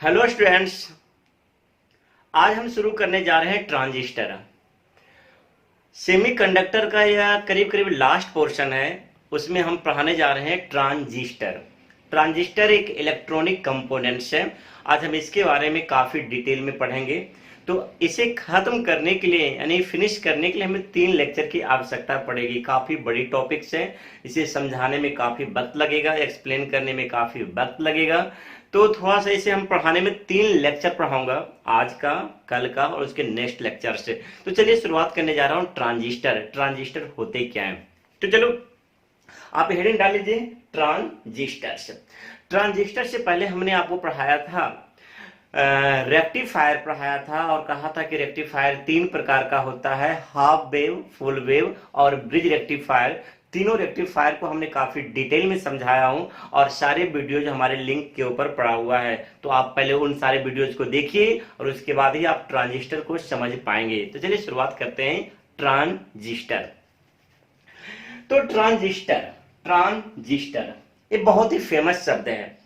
Hello students. आज हम शुरू करने जा रहे हैं ट्रांजिस्टर। सेमीकंडक्टर का यह करीब करीब लास्ट पोर्शन है। उसमें हम पढ़ाने जा रहे हैं ट्रांजिस्टर। ट्रांजिस्टर एक इलेक्ट्रॉनिक कंपोनेंट्स है। आज हम इसके बारे में काफ़ी डिटेल में पढ़ेंगे। तो इसे ख़त्म करने के लिए यानी फिनिश करने के लिए हमें 3 लेक्चर की आवश्यकता पड़ेगी। काफ़ी बड़ी टॉपिक्स है, इसे समझाने में काफ़ी वक्त लगेगा, एक्सप्लेन करने में काफ़ी वक्त लगेगा। तो थोड़ा सा इसे हम पढ़ाने में 3 लेक्चर पढ़ाऊंगा, आज का, कल का और उसके नेक्स्ट लेक्चर से। तो चलिए शुरुआत करने जा रहा हूँ। ट्रांजिस्टर ट्रांजिस्टर होते क्या हैं, तो चलो आप हेडिंग डाल लीजिए ट्रांजिस्टर्स। ट्रांजिस्टर से पहले हमने आपको पढ़ाया था, रेक्टिफायर पढ़ाया था और कहा था कि रेक्टिफायर 3 प्रकार का होता है, हाफ वेव, फुल वेव और ब्रिज रेक्टिफायर। तीनों रेक्टिफायर को हमने काफी डिटेल में समझाया हूं और सारे वीडियोज हमारे लिंक के ऊपर पड़ा हुआ है। तो आप पहले उन सारे वीडियोज को देखिए और उसके बाद ही आप ट्रांजिस्टर को समझ पाएंगे। तो चलिए शुरुआत करते हैं। ट्रांजिस्टर, तो ट्रांजिस्टर ट्रांजिस्टर ये बहुत ही फेमस शब्द है,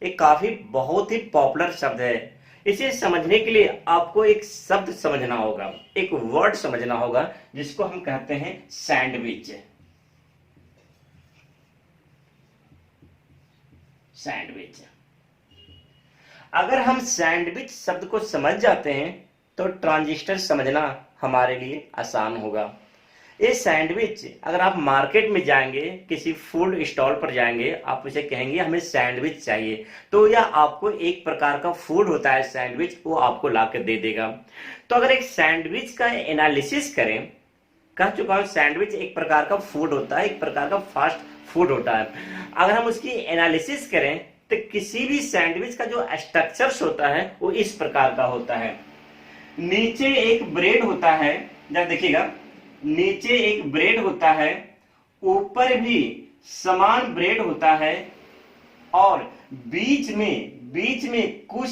ये काफी बहुत ही पॉपुलर शब्द है। इसे समझने के लिए आपको एक शब्द समझना होगा, एक वर्ड समझना होगा जिसको हम कहते हैं सैंडविच। सैंडविच, अगर हम सैंडविच शब्द को समझ जाते हैं तो ट्रांजिस्टर समझना हमारे लिए आसान होगा। ये सैंडविच, अगर आप मार्केट में जाएंगे, किसी फूड स्टॉल पर जाएंगे, आप उसे कहेंगे हमें सैंडविच चाहिए, तो यह आपको एक प्रकार का फूड होता है सैंडविच, वो आपको ला कर दे देगा। तो अगर एक सैंडविच का एनालिसिस करें, कह चुका हूं सैंडविच एक प्रकार का फूड होता है, एक प्रकार का फास्ट फूड होता है। अगर हम उसकी एनालिसिस करें तो किसी भी सैंडविच का जो स्ट्रक्चर्स होता है वो इस प्रकार का होता है। नीचे एक ब्रेड होता है, जब देखिएगा नीचे एक ब्रेड होता है, ऊपर भी समान ब्रेड होता है और बीच में कुछ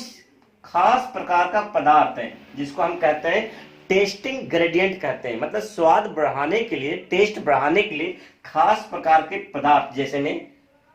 खास प्रकार का पदार्थ है जिसको हम कहते हैं टेस्टिंग ग्रेडियंट कहते हैं। मतलब स्वाद बढ़ाने के लिए, टेस्ट बढ़ाने के लिए खास प्रकार के पदार्थ, जैसे में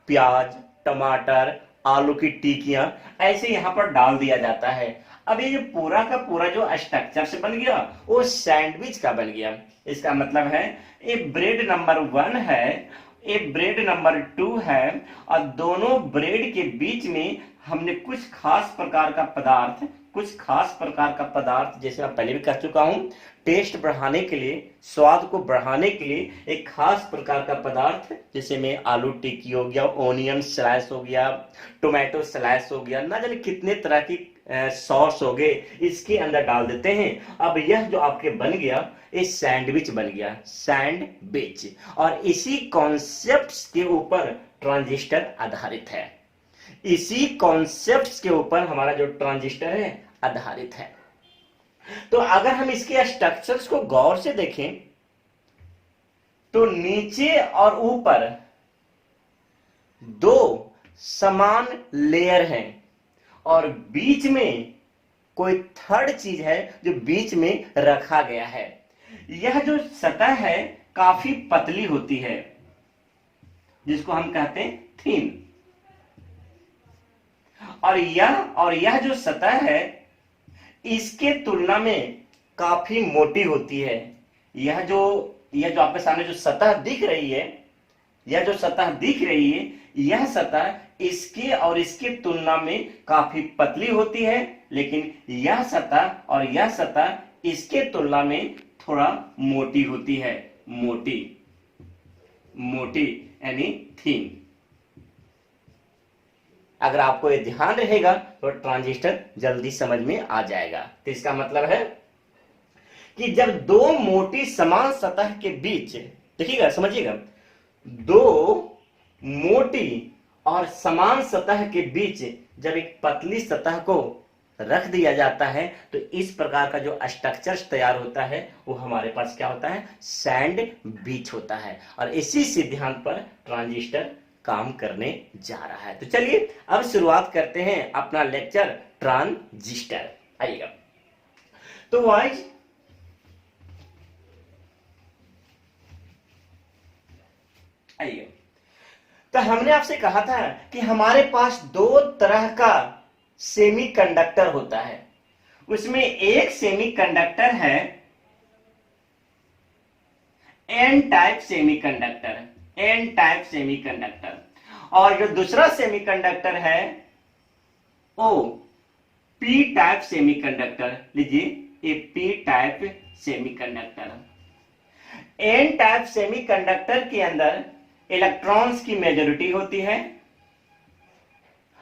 प्याज, टमाटर, आलू की टिकियां ऐसे यहां पर डाल दिया जाता है। अब ये जो पूरा का पूरा जो स्ट्रक्चर से बन गया वो सैंडविच का बन गया। इसका मतलब है ये ब्रेड नंबर 1 है, ये ब्रेड नंबर 2 है और दोनों ब्रेड के बीच में हमने कुछ खास प्रकार का पदार्थ, कुछ खास प्रकार का पदार्थ, जैसे मैं पहले भी कह चुका हूं, टेस्ट बढ़ाने के लिए, स्वाद को बढ़ाने के लिए एक खास प्रकार का पदार्थ, जैसे में आलू टिक्की हो गया, ओनियन स्लाइस हो गया, टोमेटो स्लाइस हो गया, ना जाने कितने तरह की सॉस हो गए, इसके अंदर डाल देते हैं। अब यह जो आपके बन गया ये सैंडविच बन गया, सैंडविच। और इसी कॉन्सेप्ट के ऊपर ट्रांजिस्टर आधारित है, इसी कॉन्सेप्ट के ऊपर हमारा जो ट्रांजिस्टर है आधारित है। तो अगर हम इसके स्ट्रक्चर्स को गौर से देखें तो नीचे और ऊपर 2 समान लेयर हैं और बीच में कोई थर्ड चीज है जो बीच में रखा गया है। यह जो सतह है काफी पतली होती है जिसको हम कहते हैं थिन, और यह जो सतह है इसके तुलना में काफी मोटी होती है। यह जो आपके सामने जो सतह दिख रही है, यह जो सतह दिख रही है, यह सतह इसके और इसके तुलना में काफी पतली होती है, लेकिन यह सतह और यह सतह इसके तुलना में थोड़ा मोटी होती है। मोटी मोटी यानी थिन। अगर आपको ये ध्यान रहेगा तो ट्रांजिस्टर जल्दी समझ में आ जाएगा। तो इसका मतलब है कि जब 2 मोटी समान सतह के बीच, देखिएगा समझिएगा, 2 मोटी और समान सतह के बीच जब एक पतली सतह को रख दिया जाता है तो इस प्रकार का जो स्ट्रक्चर तैयार होता है वो हमारे पास क्या होता है, सैंडविच होता है। और इसी सिद्धांत पर ट्रांजिस्टर काम करने जा रहा है। तो चलिए अब शुरुआत करते हैं अपना लेक्चर ट्रांजिस्टर। आइएगा, तो वाइज आइए, तो हमने आपसे कहा था कि हमारे पास 2 तरह का सेमीकंडक्टर होता है। उसमें एक सेमीकंडक्टर है N type semiconductor, N type semiconductor, और जो दूसरा सेमीकंडक्टर है ओ पी टाइप सेमीकंडक्टर। लीजिए ये P type semiconductor. N type semiconductor के अंदर इलेक्ट्रॉन्स की मेजॉरिटी होती है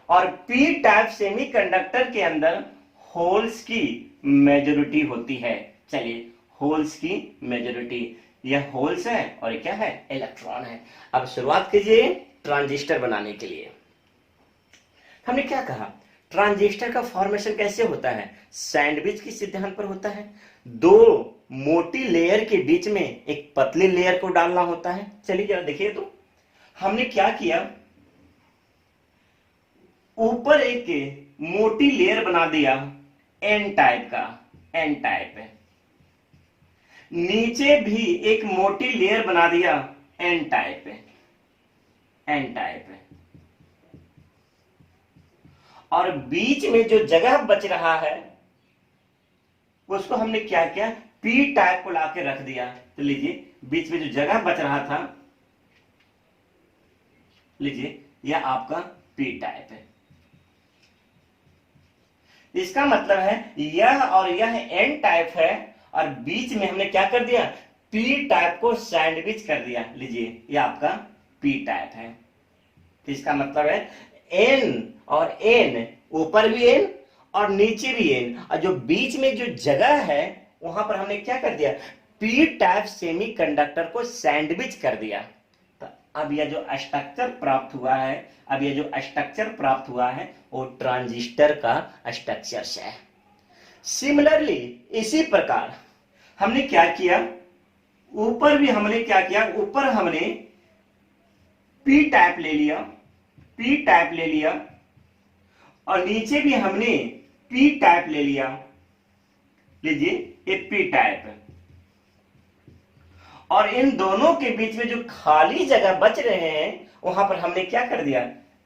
और पी टाइप सेमीकंडक्टर के अंदर होल्स की मेजॉरिटी होती है। चलिए होल्स की मेजॉरिटी, यह होल्स है और ये क्या है, इलेक्ट्रॉन है। अब शुरुआत कीजिए ट्रांजिस्टर बनाने के लिए। हमने क्या कहा, ट्रांजिस्टर का फॉर्मेशन कैसे होता है, सैंडविच के सिद्धांत पर होता है। दो मोटी लेयर के बीच में एक पतली लेयर को डालना होता है। चलिए जरा देखिए, तो हमने क्या किया, ऊपर एक मोटी लेयर बना दिया एन टाइप का, एन टाइप है, नीचे भी एक मोटी लेयर बना दिया एन टाइप है, एन टाइप है, और बीच में जो जगह बच रहा है उसको हमने क्या किया, पी टाइप को लाके रख दिया। तो लीजिए बीच में जो जगह बच रहा था, लीजिए यह आपका पी टाइप है। इसका मतलब है यह और यह एन टाइप है और बीच में हमने क्या कर दिया, पी टाइप को सैंडविच कर दिया। लीजिए यह आपका पी टाइप है। तो इसका मतलब है एन और एन, ऊपर भी एन और नीचे भी एन, और जो बीच में जो जगह है वहां पर हमने क्या कर दिया, पी टाइप सेमीकंडक्टर को सैंडविच कर दिया। तो अब यह जो स्ट्रक्चर प्राप्त हुआ है, अब यह जो स्ट्रक्चर प्राप्त हुआ है वो ट्रांजिस्टर का स्ट्रक्चर है। सिमिलरली इसी प्रकार हमने क्या किया, ऊपर भी हमने क्या किया, ऊपर हमने पी टाइप ले लिया, पी टाइप ले लिया, और नीचे भी हमने पी टाइप ले लिया। लीजिए ये पी टाइप है, और इन दोनों के बीच में जो खाली जगह बच रहे हैं वहां पर हमने क्या कर दिया,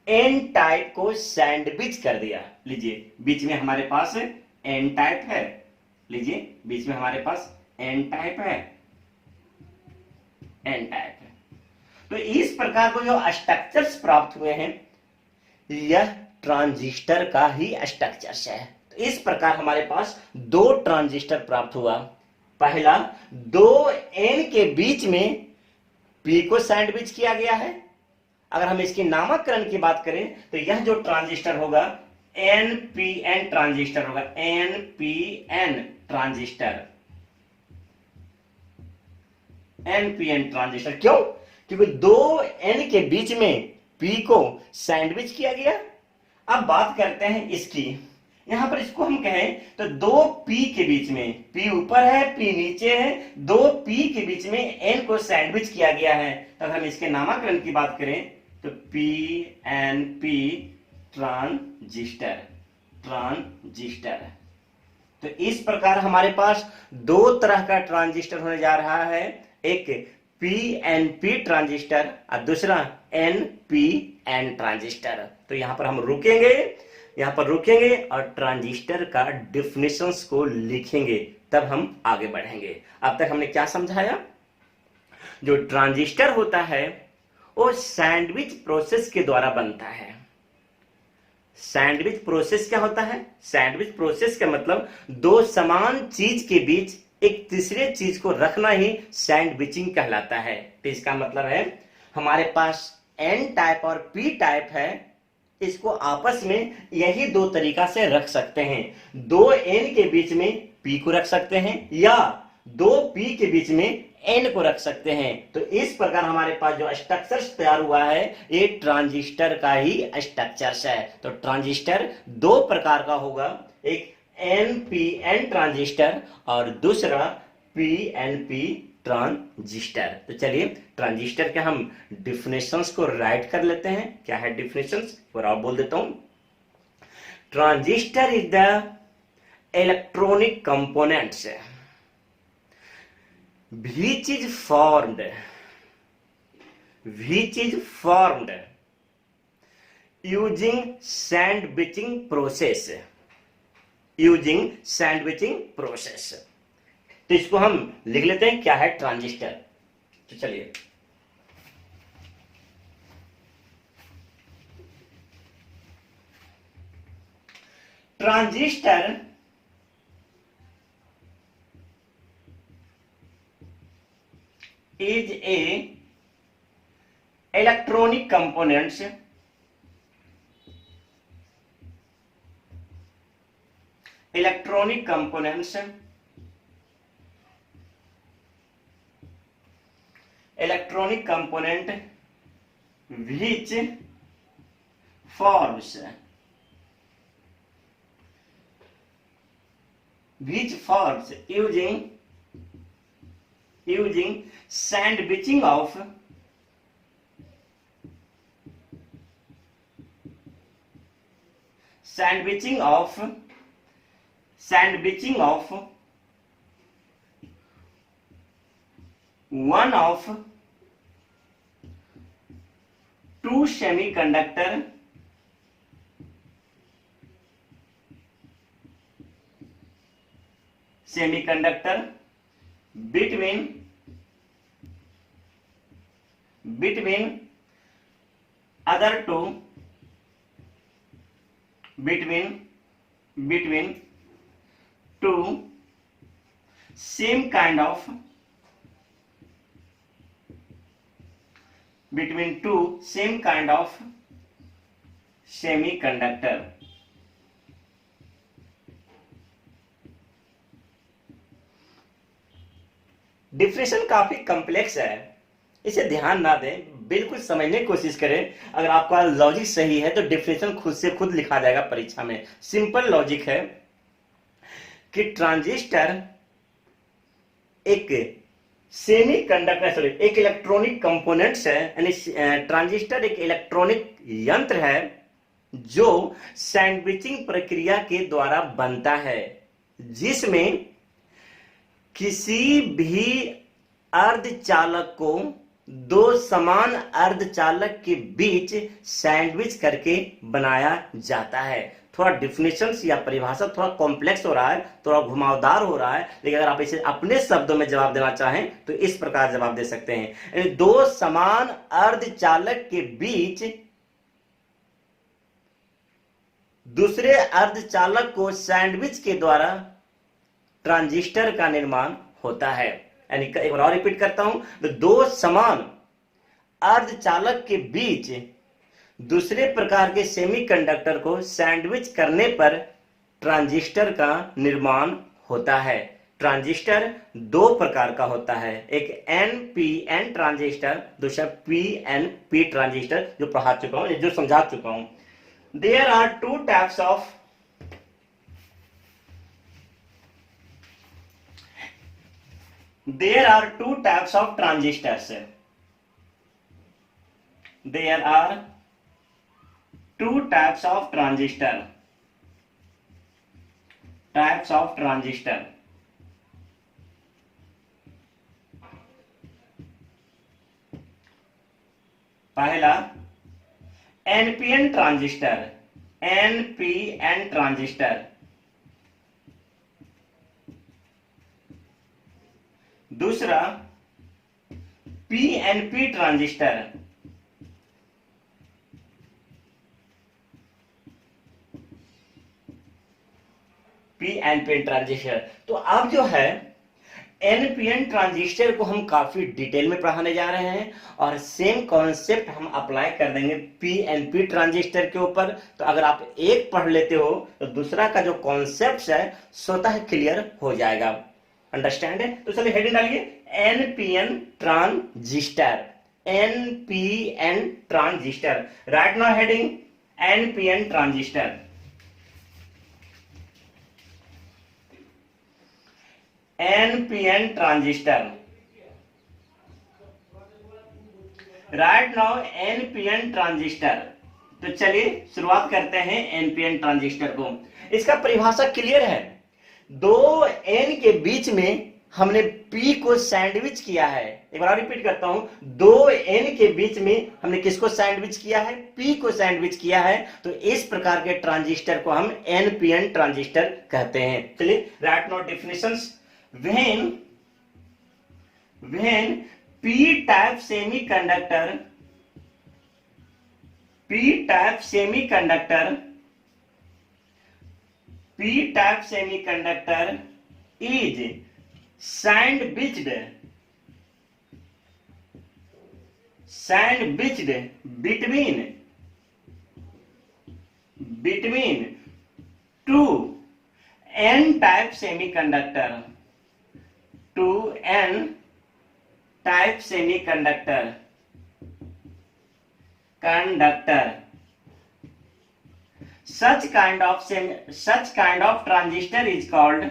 एन टाइप को सैंडविच कर दिया। लीजिए बीच में हमारे पास एन टाइप है, लीजिए बीच में हमारे पास एन टाइप है, एन टाइप है। तो इस प्रकार को जो स्ट्रक्चर्स प्राप्त हुए हैं यह ट्रांजिस्टर का ही स्ट्रक्चर है। तो इस प्रकार हमारे पास दो ट्रांजिस्टर प्राप्त हुआ। पहला, दो एन के बीच में पी को सैंडविच किया गया है। अगर हम इसकी नामकरण की बात करें तो यह जो ट्रांजिस्टर होगा एनपीएन ट्रांजिस्टर होगा, एनपीएन ट्रांजिस्टर, एनपीएन ट्रांजिस्टर। क्यों? क्योंकि दो एन के बीच में पी को सैंडविच किया गया। अब बात करते हैं इसकी, यहां पर इसको हम कहें तो दो पी के बीच में, पी ऊपर है पी नीचे है, दो पी के बीच में एन को सैंडविच किया गया है। तो अगर हम इसके नामकरण की बात करें तो P N P transistor, transistor. तो इस प्रकार हमारे पास दो तरह का ट्रांजिस्टर होने जा रहा है, एक पीएनपी ट्रांजिस्टर और दूसरा एनपीएन ट्रांजिस्टर। तो यहां पर हम रुकेंगे, यहां पर रुकेंगे और ट्रांजिस्टर का डिफिनेशंस को लिखेंगे, तब हम आगे बढ़ेंगे। अब तक हमने क्या समझाया, जो ट्रांजिस्टर होता है वो सैंडविच प्रोसेस के द्वारा बनता है। सैंडविच प्रोसेस क्या होता है, सैंडविच प्रोसेस का मतलब दो समान चीज के बीच एक तीसरे चीज को रखना ही सैंडविचिंग कहलाता है। तो इसका मतलब है हमारे पास एन टाइप और पी टाइप है, इसको आपस में यही दो तरीका से रख सकते हैं। दो एन के बीच में पी को रख सकते हैं या दो पी के बीच में एन को रख सकते हैं। तो इस प्रकार हमारे पास जो स्ट्रक्चर तैयार हुआ है ये ट्रांजिस्टर का ही स्ट्रक्चर है। तो ट्रांजिस्टर दो प्रकार का होगा, एक एनपीएन ट्रांजिस्टर और दूसरा पीएनपी ट्रांजिस्टर। तो चलिए ट्रांजिस्टर के हम डिफिनेशंस को राइट कर लेते हैं। क्या है डिफिनेशंस, और आप बोल देता हूं, transistor is the electronic components which is formed using sandwiching process, using sandwiching process. तो इसको हम लिख लेते हैं क्या है ट्रांजिस्टर। तो चलिए, transistor is a electronic components which forms using sandwiching of one of two semiconductor between other two same kind of semiconductor। Definition काफी कॉम्प्लेक्स है, इसे ध्यान ना दें, बिल्कुल समझने की कोशिश करें। अगर आपका लॉजिक सही है तो डिफिनेशन खुद से खुद लिखा जाएगा परीक्षा में। सिंपल लॉजिक है कि ट्रांजिस्टर एक एक इलेक्ट्रॉनिक कंपोनेंट्स है, यानी ट्रांजिस्टर एक इलेक्ट्रॉनिक यंत्र है जो सैंडविचिंग प्रक्रिया के द्वारा बनता है, जिसमें किसी भी अर्धचालक को दो समान अर्धचालक के बीच सैंडविच करके बनाया जाता है। थोड़ा डिफिनेशन या परिभाषा थोड़ा कॉम्प्लेक्स हो रहा है, थोड़ा घुमावदार हो रहा है, लेकिन अगर आप इसे अपने शब्दों में जवाब देना चाहें तो इस प्रकार जवाब दे सकते हैं। दो समान अर्धचालक के बीच दूसरे अर्धचालक को सैंडविच के द्वारा ट्रांजिस्टर का निर्माण होता है। यानी एक बार और रिपीट करता हूं, तो दो समान अर्धचालक के बीच दूसरे प्रकार के सेमीकंडक्टर को सैंडविच करने पर ट्रांजिस्टर का निर्माण होता है। ट्रांजिस्टर दो प्रकार का होता है, एक NPN ट्रांजिस्टर, दूसरा PNP ट्रांजिस्टर, जो पढ़ा चुका हूं, जो समझा चुका हूं। There are two types of transistors. There are two types of transistor. पहला NPN ट्रांजिस्टर, दूसरा PNP ट्रांजिस्टर। PNP transistor. तो अब जो है NPN ट्रांजिस्टर को हम काफी डिटेल में पढ़ाने जा रहे हैं और सेम कॉन्सेप्ट हम अप्लाई कर देंगे PNP ट्रांजिस्टर के ऊपर। तो अगर आप एक पढ़ लेते हो तो दूसरा का जो कॉन्सेप्ट है स्वतः क्लियर हो जाएगा। अंडरस्टैंड है? तो चलिए हेडिंग डालिए, NPN transistor. NPN transistor, right now heading NPN transistor. NPN transistor, right now NPN transistor. तो चलिए शुरुआत करते हैं NPN ट्रांजिस्टर को। इसका परिभाषा क्लियर है, दो N के बीच में हमने P को सैंडविच किया है। एक बार रिपीट करता हूं, दो N के बीच में हमने किसको सैंडविच किया है? P को सैंडविच किया है। तो इस प्रकार के ट्रांजिस्टर को हम NPN ट्रांजिस्टर कहते हैं। चलिए right now definitions. when p type semiconductor p type semiconductor is sandwiched between two n type semiconductor conductor. Such kind of transistor is called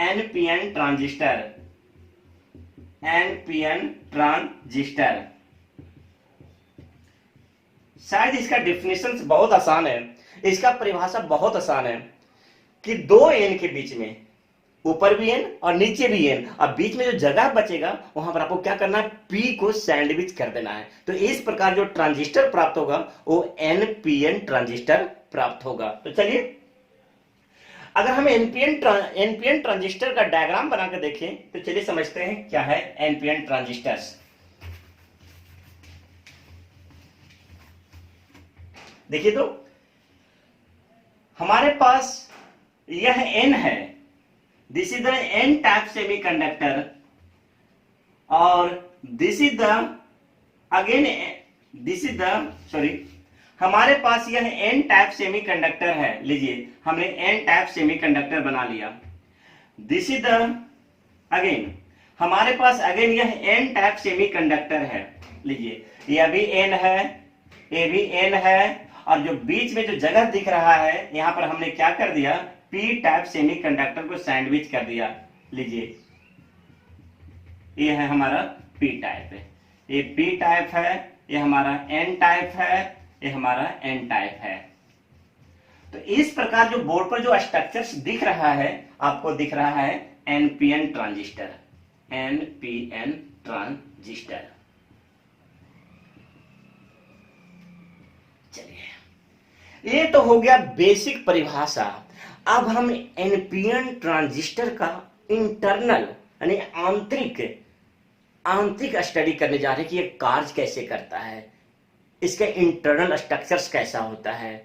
NPN transistor. शायद इसका डेफिनेशन बहुत आसान है, इसका परिभाषा बहुत आसान है कि दो एन के बीच में, ऊपर भी एन और नीचे भी एन, अब बीच में जो जगह बचेगा वहां पर आपको क्या करना है? पी को सैंडविच कर देना है। तो इस प्रकार जो ट्रांजिस्टर प्राप्त होगा वो एनपीएन ट्रांजिस्टर प्राप्त होगा। तो चलिए अगर हम एनपीएन ट्रांजिस्टर का डायग्राम बनाकर देखें तो चलिए समझते हैं क्या है एनपीएन ट्रांजिस्टर्स। देखिए तो हमारे पास यह N है, this is the N type semiconductor, और दिस इज द हमारे पास यह N टाइप सेमीकंडक्टर है। लीजिए हमने N टाइप सेमीकंडक्टर बना लिया। दिस इज द अगेन हमारे पास अगेन यह N टाइप सेमीकंडक्टर है। लीजिए यह भी N है, ये भी N है, और जो बीच में जो जगह दिख रहा है यहां पर हमने क्या कर दिया? पी टाइप सेमीकंडक्टर को सैंडविच कर दिया। लीजिए ये है हमारा पी टाइप है, ये पी टाइप है, ये हमारा एन टाइप है, ये हमारा एन टाइप है। तो इस प्रकार जो बोर्ड पर जो स्ट्रक्चर्स दिख रहा है आपको दिख रहा है एनपीएन ट्रांजिस्टर, एनपीएन ट्रांजिस्टर। ये तो हो गया बेसिक परिभाषा। अब हम एनपीएन ट्रांजिस्टर का इंटरनल यानी आंतरिक स्टडी करने जा रहे हैं कि ये कार्य कैसे करता है, इसका इंटरनल स्ट्रक्चर्स कैसा होता है।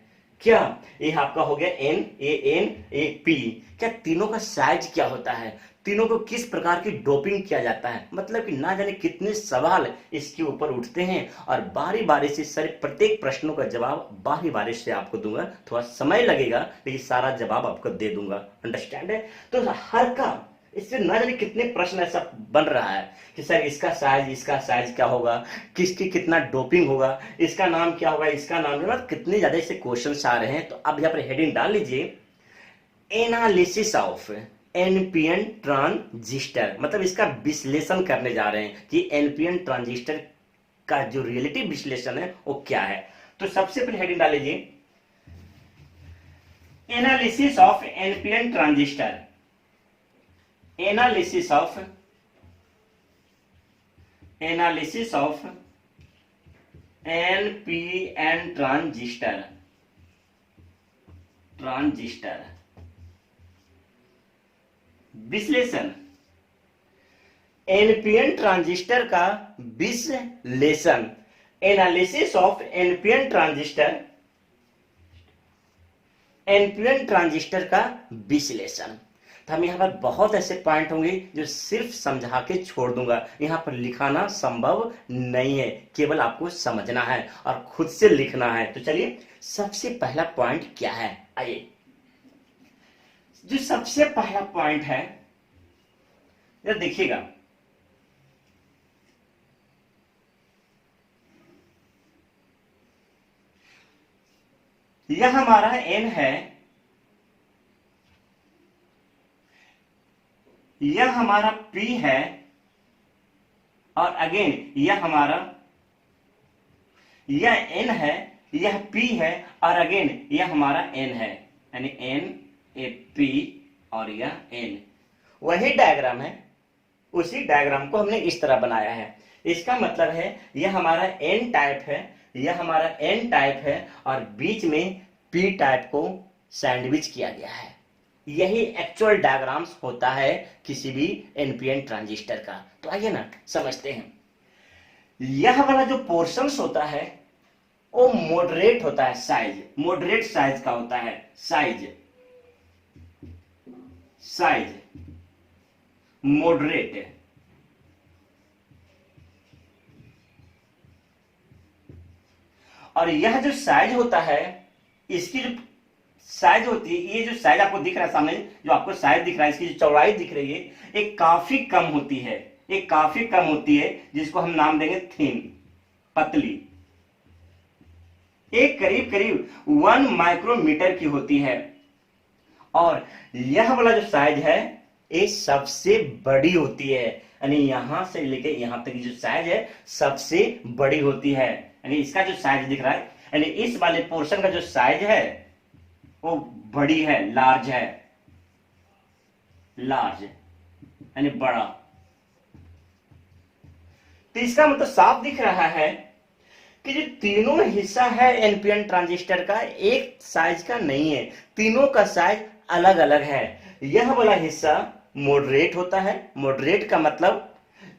क्या ये आपका हो गया एन, ए पी, क्या तीनों का साइज क्या होता है, तीनों को किस प्रकार की डोपिंग किया जाता है, मतलब कि ना जाने कितने सवाल इसके ऊपर उठते हैं, और बारी बारी से सारे प्रत्येक प्रश्नों का जवाब बारी बारी से आपको दूंगा। थोड़ा समय लगेगा लेकिन सारा जवाब आपको दे दूंगा। अंडरस्टैंड है? तो हर का इससे ना जाने कितने प्रश्न ऐसा बन रहा है कि सर इसका साइज क्या होगा, किसकी कितना डोपिंग होगा, इसका नाम क्या होगा, इसका नाम क्या, कितने ज्यादा ऐसे क्वेश्चंस आ रहे हैं। तो अब यहाँ पर हेडिंग डाल लीजिए एनालिसिस ऑफ एनपीएन ट्रांजिस्टर, मतलब इसका विश्लेषण करने जा रहे हैं कि एनपीएन ट्रांजिस्टर का जो रिलेटिव विश्लेषण है वो क्या है। तो सबसे पहले हेडिंग डाल लीजिए analysis of NPN transistor, analysis of NPN transistor विश्लेषण, एनपीएन ट्रांजिस्टर का विश्लेषण, एनालिसिस ऑफ एनपीएन ट्रांजिस्टर का विश्लेषण। तो हम यहाँ पर बहुत ऐसे पॉइंट होंगे जो सिर्फ समझा के छोड़ दूंगा, यहाँ पर लिखाना संभव नहीं है, केवल आपको समझना है और खुद से लिखना है। तो चलिए सबसे पहला पॉइंट क्या है, आइए। जो सबसे पहला पॉइंट है यह देखिएगा, यह हमारा एन है, यह हमारा पी है, और अगेन यह हमारा यह N है, यह P है, और अगेन यह हमारा N है, यानी N A P और यह N। वही डायग्राम है, उसी डायग्राम को हमने इस तरह बनाया है। इसका मतलब है यह हमारा N टाइप है, यह हमारा N टाइप है, और बीच में P टाइप को सैंडविच किया गया है। यही एक्चुअल डायग्राम्स होता है किसी भी एनपीएन ट्रांजिस्टर का। तो आइए ना समझते हैं। यह वाला जो पोर्शंस होता है वो मॉडरेट होता है, साइज मॉडरेट साइज का होता है, साइज मॉडरेट है। और यह जो साइज होता है, इसकी जो साइज होती है, ये जो साइज आपको दिख रहा है सामने, जो आपको साइज दिख रहा है, इसकी जो चौड़ाई दिख रही है, एक काफी कम होती है, एक काफी कम होती है, जिसको हम नाम देंगे थिन, पतली। एक करीब करीब 1 माइक्रोमीटर की होती है। और यह वाला जो साइज है ये सबसे बड़ी होती है, यानी यहां से लेके यहां तक की जो साइज है सबसे बड़ी होती है। यानी इसका जो साइज दिख रहा है, यानी इस वाले पोर्शन का जो साइज है वो बड़ी है, लार्ज है, लार्ज यानी बड़ा। तो इसका मतलब साफ दिख रहा है कि जो तीनों हिस्सा है एनपीएन ट्रांजिस्टर का एक साइज का नहीं है, तीनों का साइज अलग अलग है। यह वाला हिस्सा मॉडरेट होता है, मॉडरेट का मतलब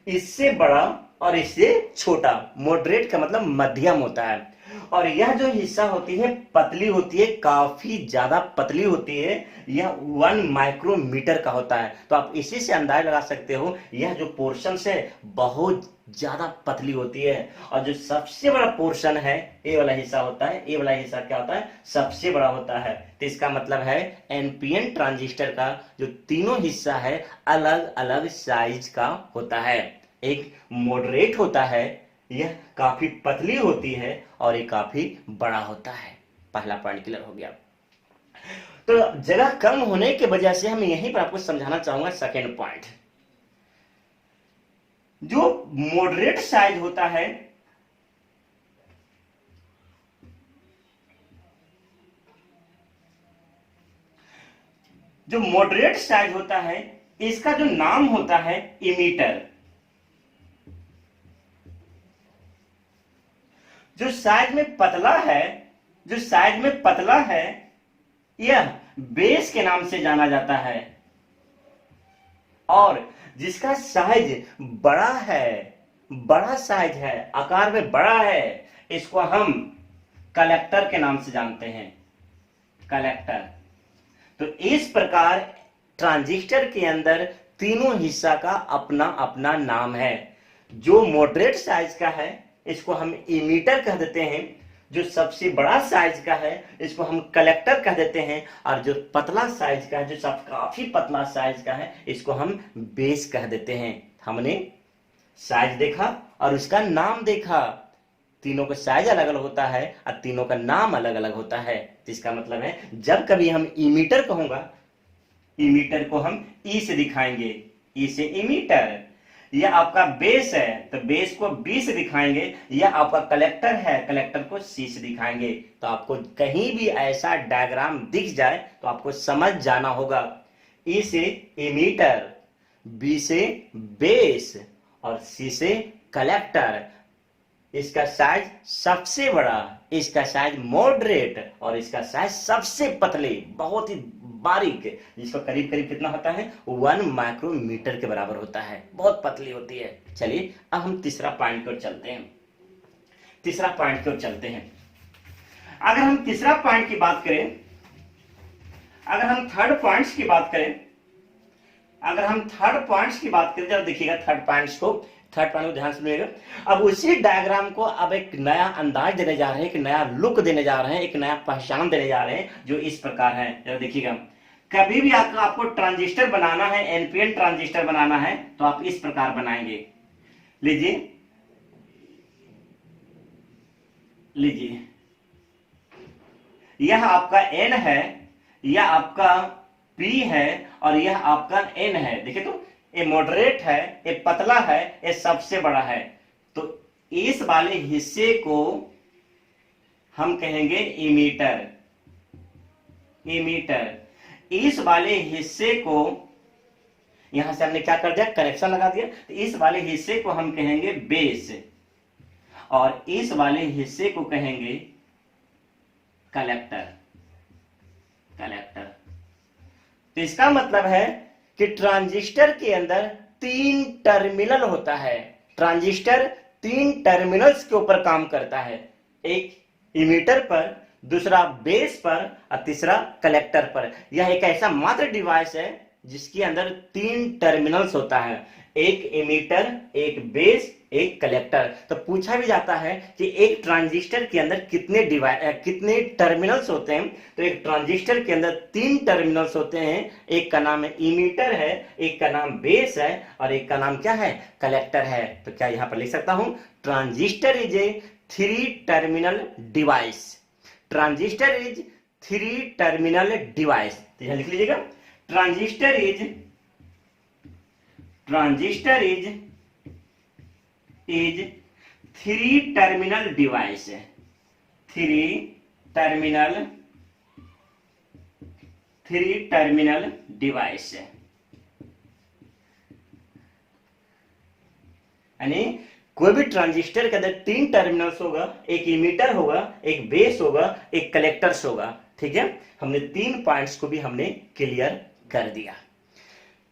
इससे बड़ा और इससे छोटा, मॉडरेट का मतलब मध्यम होता है। और यह जो हिस्सा होती है पतली होती है, काफी ज्यादा पतली होती है, यह 1 माइक्रोमीटर का होता है। तो आप इसी से अंदाजा लगा सकते हो यह जो पोर्शन है बहुत ज्यादा पतली होती है। और जो सबसे बड़ा पोर्शन है ये वाला हिस्सा होता है, ये वाला हिस्सा क्या होता है, सबसे बड़ा होता है। तो इसका मतलब है एनपीएन ट्रांजिस्टर का जो तीनों हिस्सा है अलग अलग साइज का होता है। एक मॉडरेट होता है, यह काफी पतली होती है, और ये काफी बड़ा होता है। पहला पॉइंट क्लियर हो गया। तो जगह कम होने की वजह से हम यहीं पर आपको समझाना चाहूंगा सेकेंड पॉइंट। जो मॉडरेट साइज होता है, जो मॉडरेट साइज होता है इसका जो नाम होता है इमीटर। जो साइज में पतला है, जो साइज में पतला है यह बेस के नाम से जाना जाता है। और जिसका साइज बड़ा है, बड़ा साइज है, आकार में बड़ा है, इसको हम कलेक्टर के नाम से जानते हैं, कलेक्टर। तो इस प्रकार ट्रांजिस्टर के अंदर तीनों हिस्सा का अपना अपना नाम है। जो मॉडरेट साइज का है इसको हम इमीटर कह देते हैं, जो सबसे बड़ा साइज का है इसको हम कलेक्टर कह देते हैं, और जो पतला साइज का है, जो सब काफी पतला साइज का है, इसको हम बेस कह देते हैं। हमने साइज देखा और उसका नाम देखा, तीनों का साइज अलग अलग होता है और तीनों का नाम अलग अलग होता है। तो इसका मतलब है जब कभी हम इमीटर कहूंगा, इमीटर को हम ई से दिखाएंगे, ई से इमीटर। यह आपका बेस है तो बेस को बी से दिखाएंगे, यह आपका कलेक्टर है, कलेक्टर को सी से दिखाएंगे। तो आपको कहीं भी ऐसा डायग्राम दिख जाए तो आपको समझ जाना होगा, ई से इमीटर, बी से बेस और सी से कलेक्टर। इसका साइज सबसे बड़ा, इसका साइज मॉडरेट और इसका साइज सबसे पतले, बहुत ही बारीक, जिसका करीब करीब कितना होता है 1 माइक्रोमीटर के बराबर होता है, बहुत पतली होती है। चलिए अब हम तीसरा पॉइंट की ओर चलते हैं, तीसरा पॉइंट की ओर चलते हैं। अगर हम तीसरा पॉइंट की बात करें, अगर हम थर्ड पॉइंट्स की बात करें, अगर हम थर्ड पॉइंट्स की बात करें, जरा देखिएगा थर्ड पॉइंट को ध्यान से सुनिएगा। अब उसी डायग्राम को अब एक नया अंदाज देने जा रहे हैं, एक नया लुक देने जा रहे हैं, एक नया पहचान देने जा रहे हैं, जो इस प्रकार है। जरा देखिएगा, कभी भी आपको ट्रांजिस्टर बनाना है, एनपीएन ट्रांजिस्टर बनाना है, तो आप इस प्रकार बनाएंगे। लीजिए लीजिए, यह आपका एन है, यह आपका पी है और यह आपका एन है। देखिए तो ये मॉडरेट है, ये पतला है, ये सबसे बड़ा है। तो इस वाले हिस्से को हम कहेंगे इमीटर। इमीटर। इस वाले हिस्से को, यहां से हमने क्या कर दिया, कनेक्शन लगा दिया, तो इस वाले हिस्से को हम कहेंगे बेस और इस वाले हिस्से को कहेंगे कलेक्टर। कलेक्टर। तो इसका मतलब है कि ट्रांजिस्टर के अंदर 3 टर्मिनल होता है। ट्रांजिस्टर 3 टर्मिनल्स के ऊपर काम करता है, एक इमीटर पर, दूसरा बेस पर और तीसरा कलेक्टर पर। यह एक ऐसा मात्र डिवाइस है जिसके अंदर 3 टर्मिनल्स होता है, एक इमीटर, एक बेस, एक कलेक्टर। तो पूछा भी जाता है कि एक ट्रांजिस्टर के अंदर कितने टर्मिनल्स होते हैं, तो एक ट्रांजिस्टर के अंदर 3 टर्मिनल्स होते हैं। एक का नाम इमीटर है, एक का नाम बेस है और एक का नाम क्या है, कलेक्टर है। तो क्या यहां पर लिख सकता हूं, transistor is a 3 terminal device. Transistor is 3 terminal device. तो यहां लिख लीजिएगा, ट्रांजिस्टर इज 3 टर्मिनल डिवाइस है। 3 टर्मिनल डिवाइस है। यानी कोई भी ट्रांजिस्टर के अंदर 3 टर्मिनल्स होगा, एक इमीटर होगा, एक बेस होगा, एक कलेक्टर्स होगा। ठीक है, हमने 3 पॉइंट्स को भी हमने क्लियर कर दिया।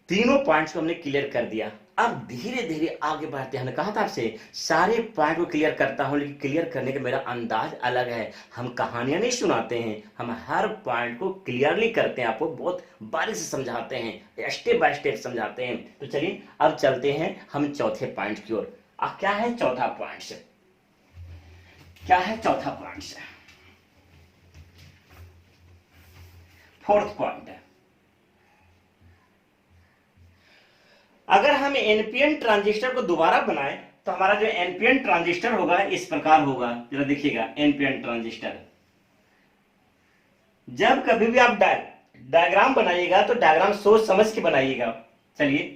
तीनों पॉइंट्स को हमने क्लियर कर दिया। अब धीरे धीरे आगे बढ़ते हैं। हमने कहा था आपसे सारे पॉइंट को क्लियर करता हूं, लेकिन क्लियर करने का मेरा अंदाज अलग है। हम कहानियां नहीं सुनाते हैं, हम हर पॉइंट को क्लियरली करते हैं, आपको बहुत बारीक से समझाते हैं, स्टेप बाय स्टेप समझाते हैं। तो चलिए अब चलते हैं हम चौथे पॉइंट की ओर। क्या है चौथा पॉइंट से, क्या है चौथा पॉइंट से, फोर्थ पॉइंट है। अगर हम एनपीएन ट्रांजिस्टर को दोबारा बनाए तो हमारा जो एनपीएन ट्रांजिस्टर होगा इस प्रकार होगा। जरा देखिएगा, एनपीएन ट्रांजिस्टर, जब कभी भी आप डायग्राम बनाइएगा तो डायग्राम सोच समझ के बनाइएगा। चलिए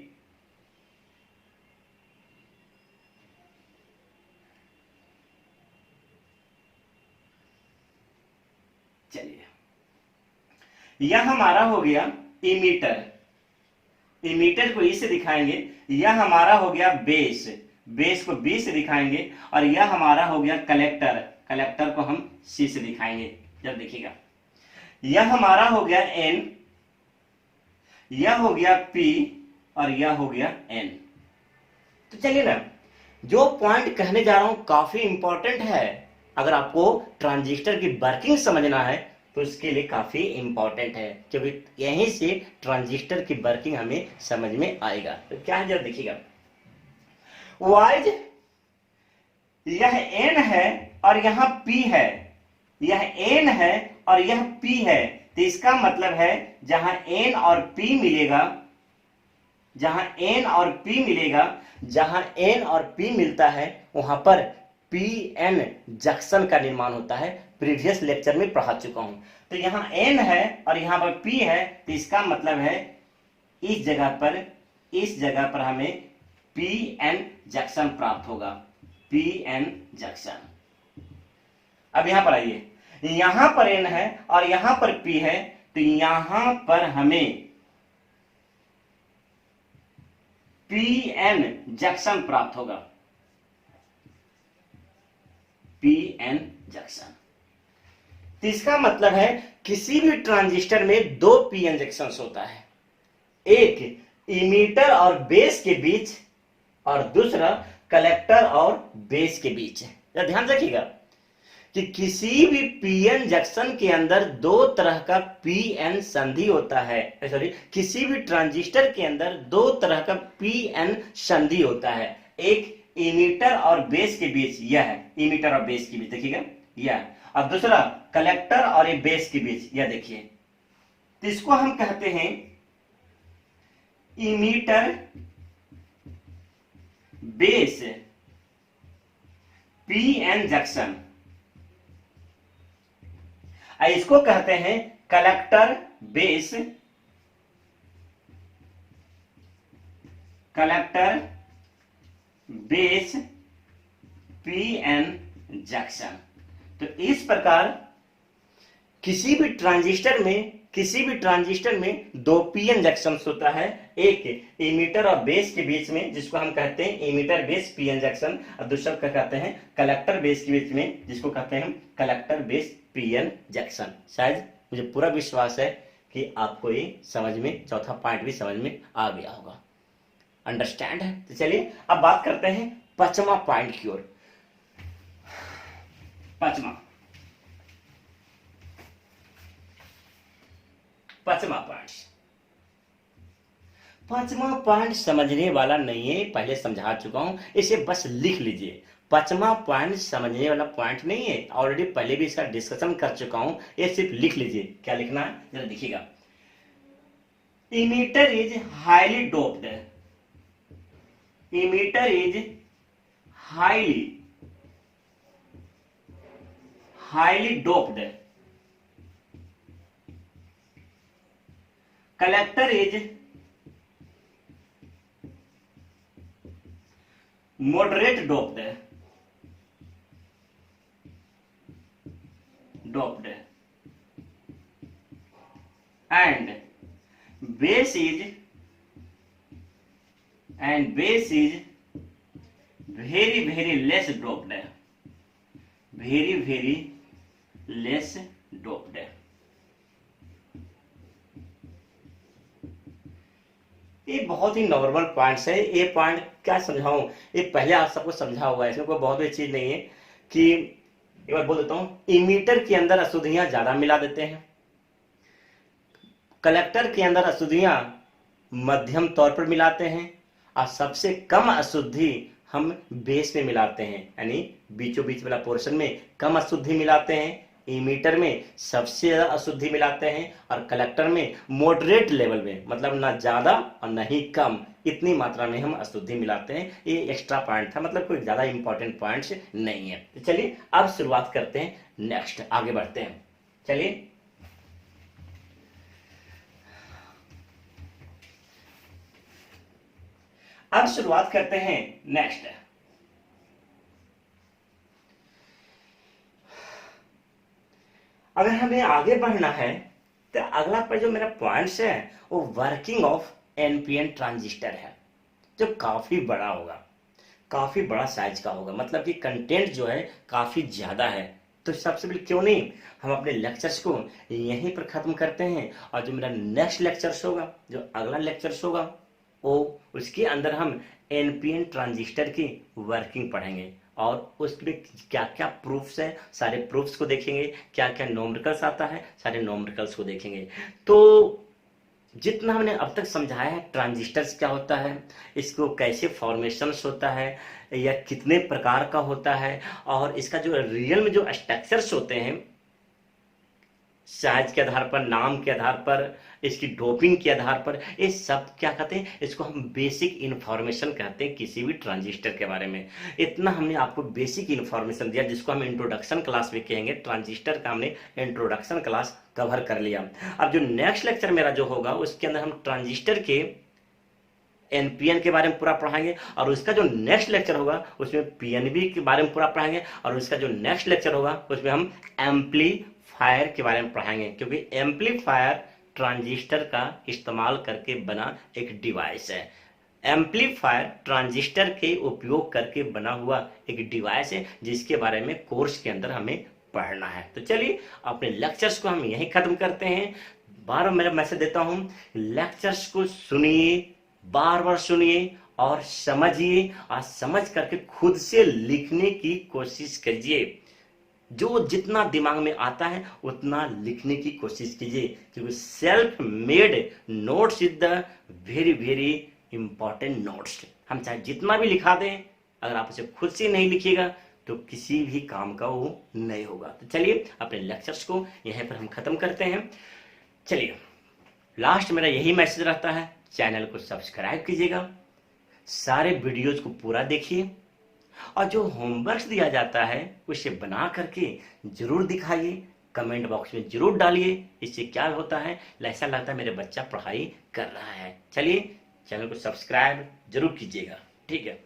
यह हमारा हो गया इमीटर, इमीटर को ई से दिखाएंगे। यह हमारा हो गया बेस, बेस को बी से दिखाएंगे। और यह हमारा हो गया कलेक्टर, कलेक्टर को हम सी से दिखाएंगे। जब देखिएगा, यह हमारा हो गया एन, यह हो गया पी और यह हो गया एन। तो चलिए ना, जो पॉइंट कहने जा रहा हूं काफी इंपॉर्टेंट है। अगर आपको ट्रांजिस्टर की वर्किंग समझना है तो इसके लिए काफी इंपॉर्टेंट है, क्योंकि यहीं से ट्रांजिस्टर की वर्किंग हमें समझ में आएगा। तो क्या है जरा देखिएगा, वाइज यह एन है और यहां पी है, यह एन है और यह पी है। तो इसका मतलब है जहां एन और पी मिलेगा, जहां एन और पी मिलेगा, जहां एन और पी मिलता है वहां पर पी एन जंक्शन का निर्माण होता है। प्रीवियस लेक्चर में पढ़ा चुका हूं। तो यहां एन है और यहां पर पी है, तो इसका मतलब है इस जगह पर हमें पी एन जंक्शन प्राप्त होगा, पी एन जंक्शन। अब यहां पर आइए, यहां पर एन है और यहां पर पी है, तो यहां पर हमें पी एन जंक्शन प्राप्त होगा, पी एन जंक्शन। तो इसका मतलब है किसी भी ट्रांजिस्टर में 2 पी एन जंक्शन होता है, एक इमीटर और बेस के बीच और दूसरा कलेक्टर और बेस के बीच है। ध्यान रखिएगा कि किसी भी पीएन जंक्शन के अंदर 2 तरह का पीएन संधि होता है। सॉरी, किसी भी ट्रांजिस्टर के अंदर 2 तरह का पीएन संधि होता है, एक इमीटर और बेस के बीच, यह है इमीटर और बेस के बीच, देखिएगा यह, और दूसरा कलेक्टर और ये बेस के बीच, यह देखिए। तो इसको हम कहते हैं इमीटर बेस पीएन जंक्शन, इसको कहते हैं collector base, collector base PN junction. तो इस प्रकार किसी भी ट्रांजिस्टर में दो पीएन जंक्शन होता है, एक इमीटर और बेस के बीच में जिसको हम कहते हैं इमीटर बेस पीएन जंक्शन, और दूसरा क्या कहते हैं कलेक्टर बेस के बीच में जिसको कहते हैं हम कलेक्टर बेस पीएन जंक्शन। शायद मुझे पूरा विश्वास है कि आपको ये समझ में, चौथा पॉइंट भी समझ में आ गया होगा, अंडरस्टैंड है। तो चलिए अब बात करते हैं पांचवा पॉइंट की ओर। पांचवा पॉइंट समझने वाला नहीं है, पहले समझा चुका हूं, इसे बस लिख लीजिए। पांचवा पॉइंट समझने वाला पॉइंट नहीं है, ऑलरेडी पहले भी इसका डिस्कशन कर चुका हूं, ये सिर्फ लिख लीजिए। क्या लिखना है जरा देखिएगा, emitter is highly doped, emitter is highly doped, collector is moderate doped and base is very less doped, very less doped। ये बहुत ही नॉर्मल पॉइंट्स है। ये पॉइंट क्या समझाऊं, ये पहले आप सबको समझा हुआ है, इसमें कोई बहुत बड़ी चीज नहीं है। कि एक बार बोल देता हूं, इमीटर के अंदर अशुद्धियां ज्यादा मिला देते हैं, कलेक्टर के अंदर अशुद्धियां मध्यम तौर पर मिलाते हैं, और सबसे कम अशुद्धि हम बेस में मिलाते हैं, यानी बीचों बीच वाला पोर्शन में कम अशुद्धि मिलाते हैं, इमीटर में सबसे ज्यादा अशुद्धि मिलाते हैं, और कलेक्टर में मॉडरेट लेवल में, मतलब ना ज्यादा और ना ही कम, इतनी मात्रा में हम अशुद्धि मिलाते हैं। ये एक्स्ट्रा पॉइंट था, मतलब कोई ज्यादा इंपॉर्टेंट पॉइंट्स नहीं है। तो चलिए अब शुरुआत करते हैं, नेक्स्ट आगे बढ़ते हैं। चलिए अब शुरुआत करते हैं नेक्स्ट। अगर हमें आगे बढ़ना है तो अगला पर जो मेरा पॉइंट्स है वो वर्किंग ऑफ एनपीएन ट्रांजिस्टर है, जो काफी बड़ा होगा, काफी बड़ा साइज का होगा, मतलब कि कंटेंट जो है काफी ज्यादा है। तो सबसे पहले क्यों नहीं हम अपने लेक्चर्स को यहीं पर खत्म करते हैं, और जो मेरा नेक्स्ट लेक्चर्स होगा, जो अगला लेक्चर्स होगा, वो उसके अंदर हम एनपीएन ट्रांजिस्टर की वर्किंग पढ़ेंगे, और उसमें क्या क्या प्रूफ्स है, सारे प्रूफ्स को देखेंगे, क्या क्या न्यूमेरिकल्स आता है, सारे न्यूमेरिकल्स को देखेंगे। तो जितना हमने अब तक समझाया है, ट्रांजिस्टर्स क्या होता है, इसको कैसे फॉर्मेशंस होता है, या कितने प्रकार का होता है, और इसका जो रियल में जो स्ट्रक्चर्स होते हैं, साइज के आधार पर, नाम के आधार पर, इसकी डोपिंग के आधार पर, ये सब क्या कहते हैं, इसको हम बेसिक इंफॉर्मेशन कहते हैं किसी भी ट्रांजिस्टर के बारे में। इतना हमने आपको बेसिक इंफॉर्मेशन दिया, जिसको हम इंट्रोडक्शन क्लास भी कहेंगे। ट्रांजिस्टर का हमने इंट्रोडक्शन क्लास कवर कर लिया। अब जो नेक्स्ट लेक्चर मेरा जो होगा, उसके अंदर हम ट्रांजिस्टर के एनपीएन के बारे में पूरा पढ़ाएंगे, और उसका जो नेक्स्ट लेक्चर होगा उसमें पीएनबी के बारे में पूरा पढ़ाएंगे, और उसका जो नेक्स्ट लेक्चर होगा उसमें हम एम्पलीफायर के बारे में पढ़ाएंगे, क्योंकि एम्पलीफायर ट्रांजिस्टर का इस्तेमाल करके बना एक डिवाइस है। एम्पलीफायर ट्रांजिस्टर के उपयोग करके बना हुआ एक डिवाइस है, जिसके बारे में कोर्स के अंदर हमें पढ़ना है। तो चलिए अपने लेक्चर्स को हम यहीं खत्म करते हैं। बार बार मेरा मैसेज देता हूं, लेक्चर्स को सुनिए, बार बार सुनिए और समझिए, और समझ करके खुद से लिखने की कोशिश कीजिए। जो जितना दिमाग में आता है उतना लिखने की कोशिश कीजिए, क्योंकि self made notes is the very important notes. हम चाहे जितना भी लिखा दें, अगर आप उसे खुद से नहीं लिखिएगा तो किसी भी काम का वो नहीं होगा। तो चलिए अपने लेक्चर्स को यहीं पर हम खत्म करते हैं। चलिए लास्ट मेरा यही मैसेज रहता है, चैनल को सब्सक्राइब कीजिएगा, सारे वीडियोज को पूरा देखिए, और जो होमवर्क दिया जाता है उसे बना करके जरूर दिखाइए, कमेंट बॉक्स में जरूर डालिए। इससे क्या होता है, ऐसा लगता है मेरे बच्चा पढ़ाई कर रहा है। चलिए चैनल को सब्सक्राइब जरूर कीजिएगा, ठीक है।